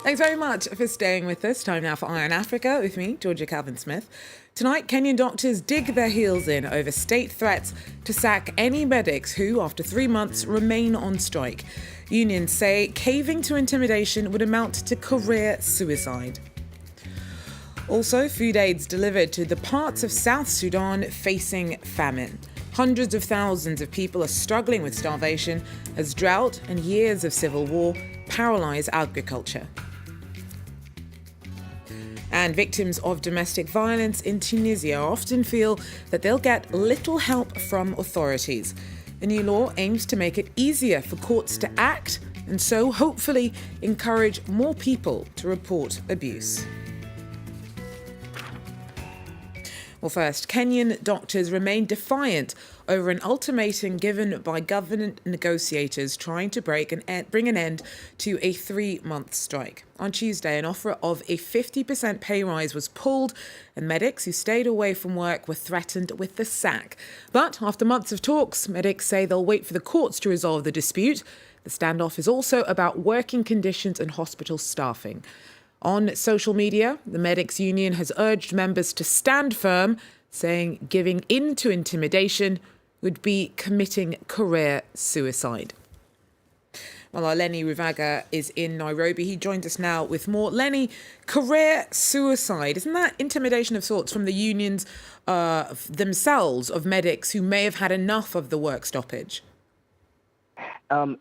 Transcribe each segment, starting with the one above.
Thanks very much for staying with us. Time now for Eye on Africa with me, Georgia Calvin-Smith. Tonight, Kenyan doctors dig their heels in over state threats to sack any medics who, after 3 months, remain on strike. Unions say caving to intimidation would amount to career suicide. Also, food aids delivered to the parts of South Sudan facing famine. Hundreds of thousands of people are struggling with starvation as drought and years of civil war paralyze agriculture. And victims of domestic violence in Tunisia often feel that they'll get little help from authorities. The new law aims to make it easier for courts to act and so hopefully encourage more people to report abuse. Well, first, Kenyan doctors remain defiant over an ultimatum given by government negotiators trying to bring an end to a 3-month strike. On Tuesday, an offer of a 50% pay rise was pulled, and medics who stayed away from work were threatened with the sack. But after months of talks, medics say they'll wait for the courts to resolve the dispute. The standoff is also about working conditions and hospital staffing. On social media, the medics union has urged members to stand firm, saying giving in to intimidation would be committing career suicide. Well, our Lenny Ruvaga is in Nairobi. He joins us now with more. Lenny, career suicide, isn't that intimidation of sorts from the unions themselves of medics who may have had enough of the work stoppage?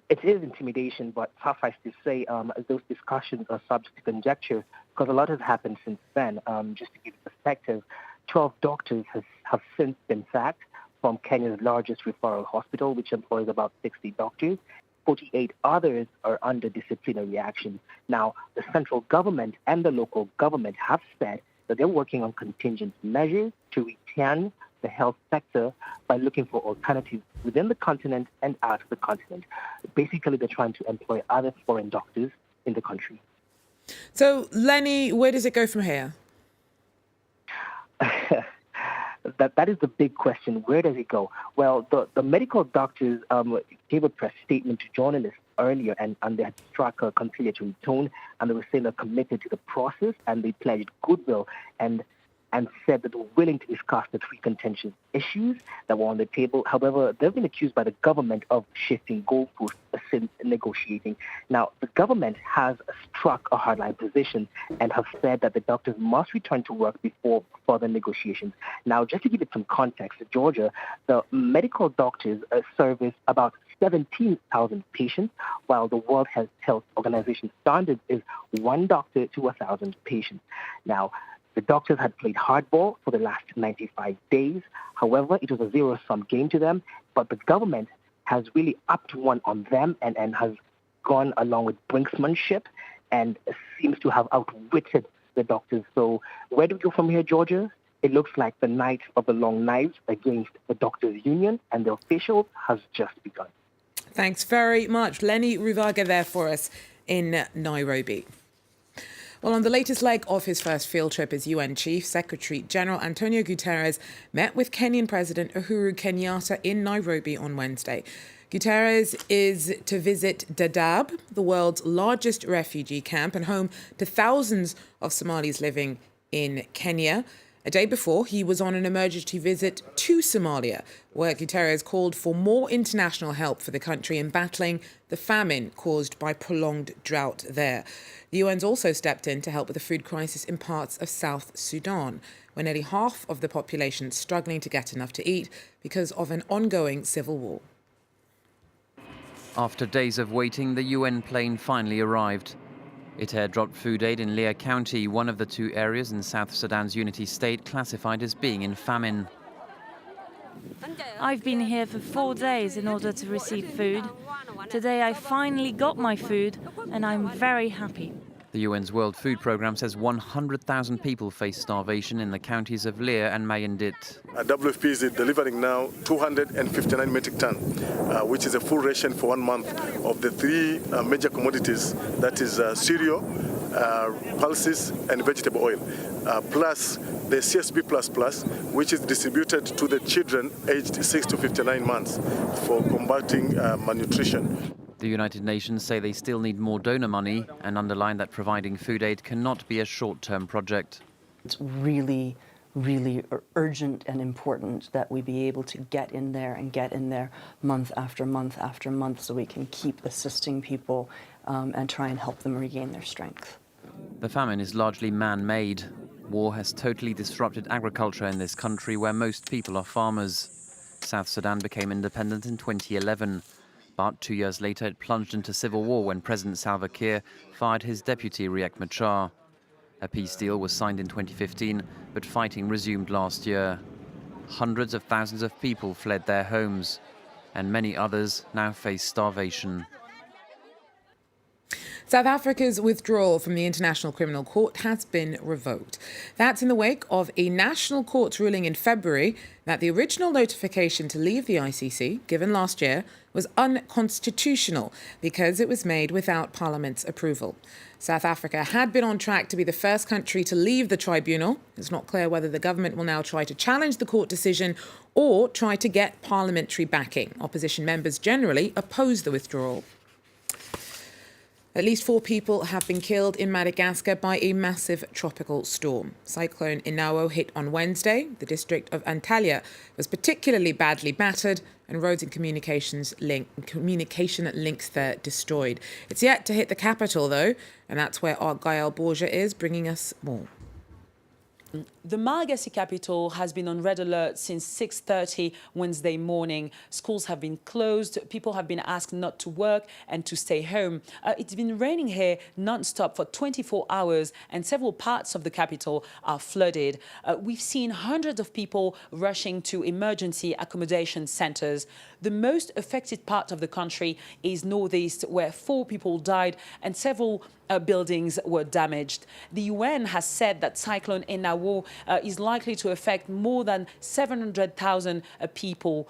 It is intimidation, but suffice to say, those discussions are subject to conjecture because a lot has happened since then. Just to give you perspective, 12 doctors have since been sacked from Kenya's largest referral hospital, which employs about 60 doctors. 48 others are under disciplinary action. Now, the central government and the local government have said that they're working on contingent measures to retain the health sector by looking for alternatives within the continent and out of the continent. Basically, they're trying to employ other foreign doctors in the country. So, Lenny, where does it go from here? That is the big question. Where does it go? Well, the medical doctors gave a press statement to journalists earlier, and they had struck a conciliatory tone, and they were saying they're committed to the process, and they pledged goodwill and said that they were willing to discuss the 3 contentious issues that were on the table. However, they've been accused by the government of shifting goalposts since negotiating. Now, the government has struck a hardline position and have said that the doctors must return to work before further negotiations. Now, just to give it some context, Georgia, the medical doctors service about 17,000 patients, while the World Health Organization standard is 1 doctor to 1,000 patients. Now, the doctors had played hardball for the last 95 days. However, it was a zero-sum game to them, but the government has really upped one on them and has gone along with brinksmanship and seems to have outwitted the doctors. So where do we go from here, Georgia? It looks like the night of the long knives against the doctors' union and the officials has just begun. Thanks very much. Lenny Ruvaga there for us in Nairobi. Well, on the latest leg of his first field trip as UN Chief, Secretary General Antonio Guterres met with Kenyan President Uhuru Kenyatta in Nairobi on Wednesday. Guterres is to visit Dadaab, the world's largest refugee camp and home to thousands of Somalis living in Kenya. A day before, he was on an emergency visit to Somalia, where Guterres called for more international help for the country in battling the famine caused by prolonged drought there. The UN's also stepped in to help with the food crisis in parts of South Sudan, where nearly half of the population is struggling to get enough to eat because of an ongoing civil war. After days of waiting, the UN plane finally arrived. It airdropped food aid in Leah County, one of the 2 areas in South Sudan's unity state classified as being in famine. I've been here for 4 days in order to receive food. Today I finally got my food and I'm very happy. The UN's World Food Programme says 100,000 people face starvation in the counties of Leah and famine-hit. WFP is delivering now 259 metric ton, which is a full ration for 1 month of the 3 major commodities, that is cereal, pulses and vegetable oil, plus the CSB++, which is distributed to the children aged 6 to 59 months for combating malnutrition. The United Nations say they still need more donor money and underline that providing food aid cannot be a short-term project. It's really urgent and important that we be able to get in there month after month after month so we can keep assisting people and try and help them regain their strength. The famine is largely man-made. War has totally disrupted agriculture in this country where most people are farmers. South Sudan became independent in 2011, but 2 years later it plunged into civil war when President Salva Kiir fired his deputy Riek Machar. A peace deal was signed in 2015, but fighting resumed last year. Hundreds of thousands of people fled their homes, and many others now face starvation. South Africa's withdrawal from the International Criminal Court has been revoked. That's in the wake of a national court's ruling in February that the original notification to leave the ICC, given last year, was unconstitutional because it was made without Parliament's approval. South Africa had been on track to be the first country to leave the tribunal. It's not clear whether the government will now try to challenge the court decision or try to get parliamentary backing. Opposition members generally oppose the withdrawal. At least 4 people have been killed in Madagascar by a massive tropical storm. Cyclone Inawo hit on Wednesday. The district of Antalya was particularly badly battered and roads and communication links there destroyed. It's yet to hit the capital, though, and that's where our Gael Borja is, bringing us more. The Malagasy capital has been on red alert since 6:30 Wednesday morning. Schools have been closed. People have been asked not to work and to stay home. It's been raining here non-stop for 24 hours and several parts of the capital are flooded. We've seen hundreds of people rushing to emergency accommodation centres. The most affected part of the country is northeast, where 4 people died and several buildings were damaged. The UN has said that Cyclone Inawo is likely to affect more than 700,000 people.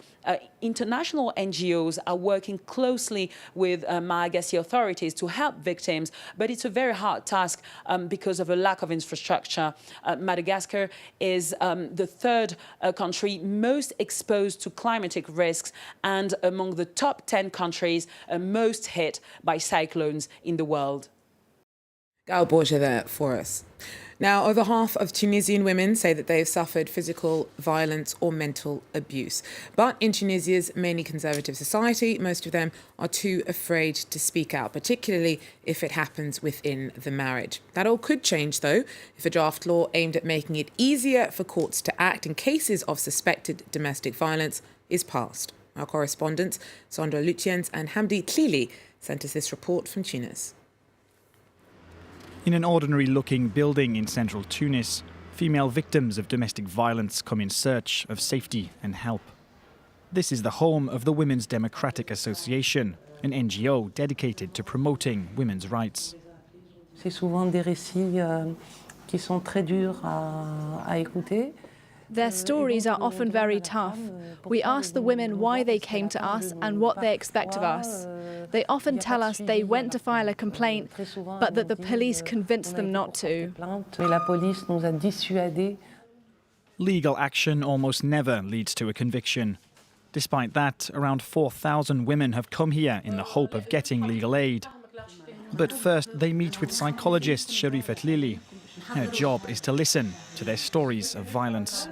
International NGOs are working closely with Malagasy authorities to help victims, but it's a very hard task because of a lack of infrastructure. Madagascar is the 3rd country most exposed to climatic risks and among the top 10 countries most hit by cyclones in the world. Gael Borja there for us. Now, over half of Tunisian women say that they have suffered physical violence or mental abuse. But in Tunisia's mainly conservative society, most of them are too afraid to speak out, particularly if it happens within the marriage. That all could change, though, if a draft law aimed at making it easier for courts to act in cases of suspected domestic violence is passed. Our correspondents, Sandra Lutyens and Hamdi Tlili, sent us this report from Tunis. In an ordinary-looking building in central Tunis, female victims of domestic violence come in search of safety and help. This is the home of the Women's Democratic Association, an NGO dedicated to promoting women's rights. C'est souvent des récits qui sont très durs à écouter. Their stories are often very tough. We ask the women why they came to us and what they expect of us. They often tell us they went to file a complaint, but that the police convinced them not to. Legal action almost never leads to a conviction. Despite that, around 4,000 women have come here in the hope of getting legal aid. But first, they meet with psychologist Sherifat Lili. Her job is to listen to their stories of violence.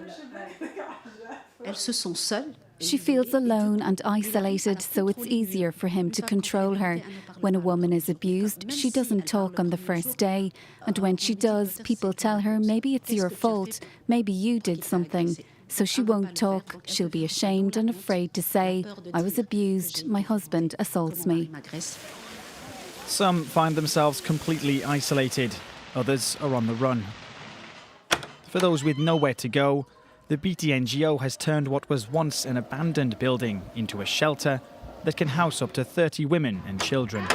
She feels alone and isolated, so it's easier for him to control her. When a woman is abused, she doesn't talk on the first day. And when she does, people tell her, maybe it's your fault, maybe you did something. So she won't talk. She'll be ashamed and afraid to say, I was abused, my husband assaults me. Some find themselves completely isolated. Others are on the run. For those with nowhere to go, the BT NGO has turned what was once an abandoned building into a shelter that can house up to 30 women and children.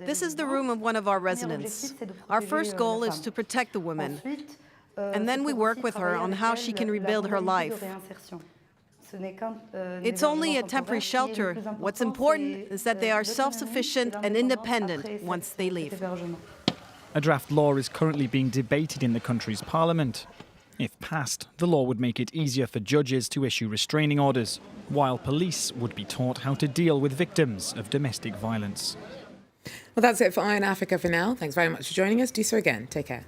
This is the room of one of our residents. Our first goal is to protect the woman, and then we work with her on how she can rebuild her life. It's only a temporary shelter. What's important is that they are self-sufficient and independent once they leave. A draft law is currently being debated in the country's parliament. If passed, the law would make it easier for judges to issue restraining orders, while police would be taught how to deal with victims of domestic violence. Well, that's it for Iron Africa for now. Thanks very much for joining us. Do so again. Take care.